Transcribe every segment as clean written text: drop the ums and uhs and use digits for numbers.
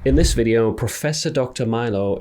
In this video, Professor Dr. Milo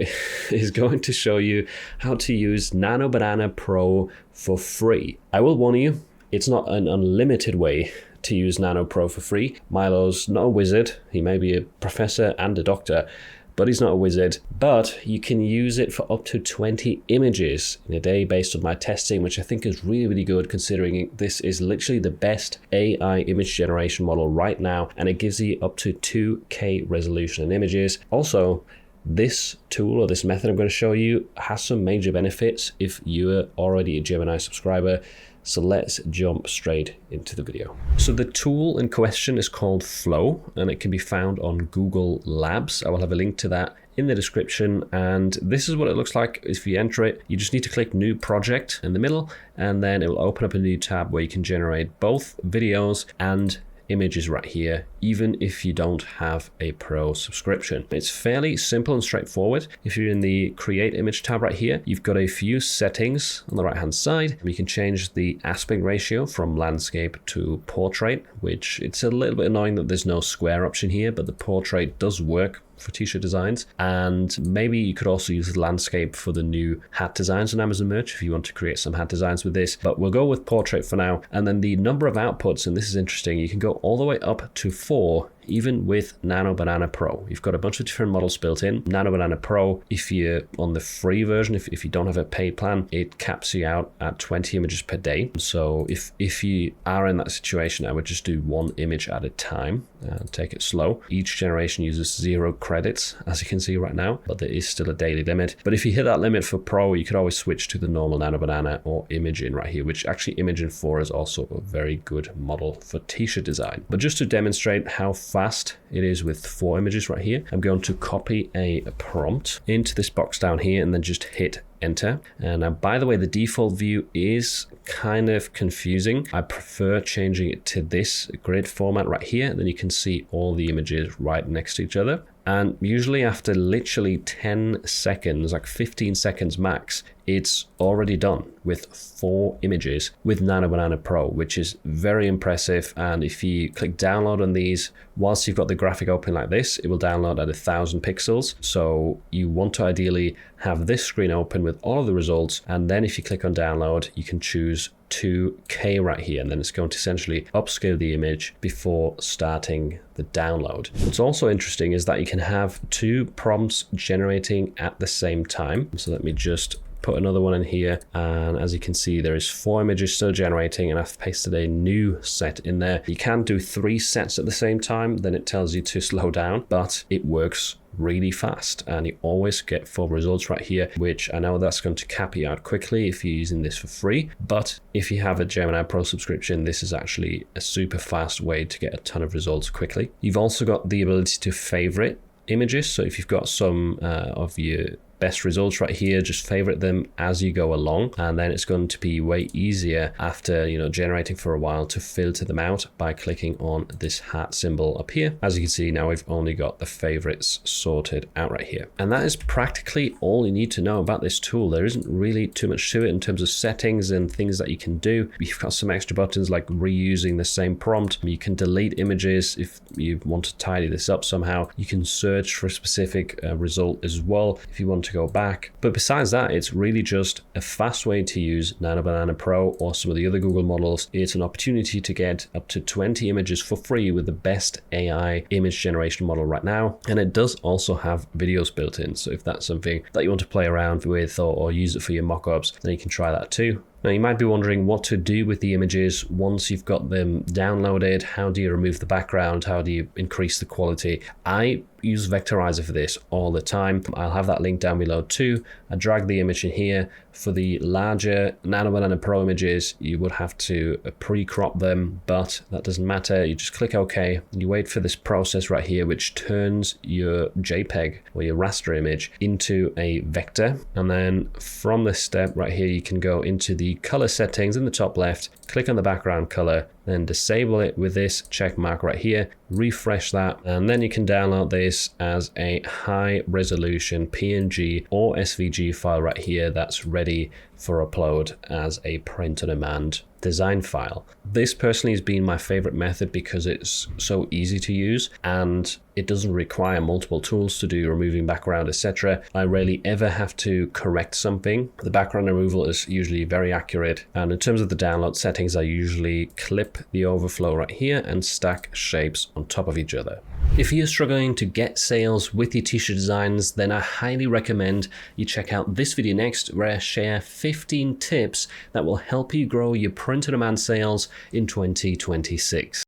is going to show you how to use Nano Banana Pro for free. I will warn you, it's not an unlimited way to use Nano Pro for free. Milo's not a wizard. He may be a professor and a doctor, but he's not a wizard. But you can use it for up to 20 images in a day based on my testing, which I think is really, really good considering this is literally the best AI image generation model right now, and it gives you up to 2K resolution in images. Also, this tool or this method I'm going to show you has some major benefits if you're already a Gemini subscriber. So let's jump straight into the video. So the tool in question is called Flow, and it can be found on Google Labs. I will have a link to that in the description, and this is what it looks like. If you enter it, you just need to click New Project in the middle, and then it will open up a new tab where you can generate both videos and images right here, even if you don't have a Pro subscription. It's fairly simple and straightforward. If you're in the Create Image tab right here, you've got a few settings on the right hand side. You can change the aspect ratio from landscape to portrait, which it's a little bit annoying that there's no square option here, but the portrait does work for t-shirt designs. And maybe you could also use the landscape for the new hat designs on Amazon merch if you want to create some hat designs with this, but we'll go with portrait for now. And then the number of outputs, and this is interesting, you can go all the way up to 4 even with Nano Banana Pro. You've got a bunch of different models built in. Nano Banana Pro, if you're on the free version, if you don't have a paid plan, it caps you out at 20 images per day. So if you are in that situation, I would just do 1 image at a time and take it slow. Each generation uses 0 credits, as you can see right now, but there is still a daily limit. But if you hit that limit for Pro, you could always switch to the normal Nano Banana or Imagen right here, which actually Imagen 4 is also a very good model for t-shirt design. But just to demonstrate how fast it is with 4 images right here, I'm going to copy a prompt into this box down here and then just hit enter. And now, by the way, the default view is kind of confusing. I prefer changing it to this grid format right here. Then you can see all the images right next to each other. And usually after literally 10 seconds, like 15 seconds max, it's already done with 4 images with Nano Banana Pro, which is very impressive. And if you click download on these, whilst you've got the graphic open like this, it will download at 1000 pixels. So you want to ideally have this screen open with all of the results. And then if you click on download, you can choose 2K right here, and then it's going to essentially upscale the image before starting the download. What's also interesting is that you can have 2 prompts generating at the same time. So let me just put another one in here, and as you can see, there is 4 images still generating, and I've pasted a new set in there. You can do 3 sets at the same time, then it tells you to slow down, but it works really fast, and you always get 4 results right here, which I know that's going to cap you out quickly if you're using this for free. But if you have a Gemini Pro subscription, this is actually a super fast way to get a ton of results quickly. You've also got the ability to favorite images. So if you've got some of your best results right here, just favorite them as you go along, and then it's going to be way easier after generating for a while to filter them out by clicking on this hat symbol up here. As you can see, now we've only got the favorites sorted out right here, and that is practically all you need to know about this tool. There isn't really too much to it in terms of settings and things that you can do. You've got some extra buttons like reusing the same prompt. You can delete images if you want to tidy this up somehow. You can search for a specific result as well if you want to go back. But besides that, it's really just a fast way to use Nano Banana Pro or some of the other Google models. It's an opportunity to get up to 20 images for free with the best AI image generation model right now. And it does also have videos built in. So if that's something that you want to play around with or use it for your mockups, then you can try that too. Now, you might be wondering what to do with the images once you've got them downloaded. How do you remove the background? How do you increase the quality? I use Vectorizer for this all the time. I'll have that link down below too. I drag the image in here. For the larger Nano Banana Pro images, you would have to pre-crop them, but that doesn't matter. You just click OK. You wait for this process right here, which turns your JPEG or your raster image into a vector. And then from this step right here, you can go into the color settings in the top left, click on the background color, then disable it with this check mark right here, refresh that, and then you can download this as a high resolution PNG or SVG file right here that's ready for upload as a print on demand design file. This personally has been my favorite method because it's so easy to use and it doesn't require multiple tools to do removing background, etc. I rarely ever have to correct something. The background removal is usually very accurate, and in terms of the download settings, I usually clip the overflow right here and stack shapes on top of each other. If you're struggling to get sales with your t-shirt designs, then I highly recommend you check out this video next, where I share 15 tips that will help you grow your print-on-demand sales in 2026.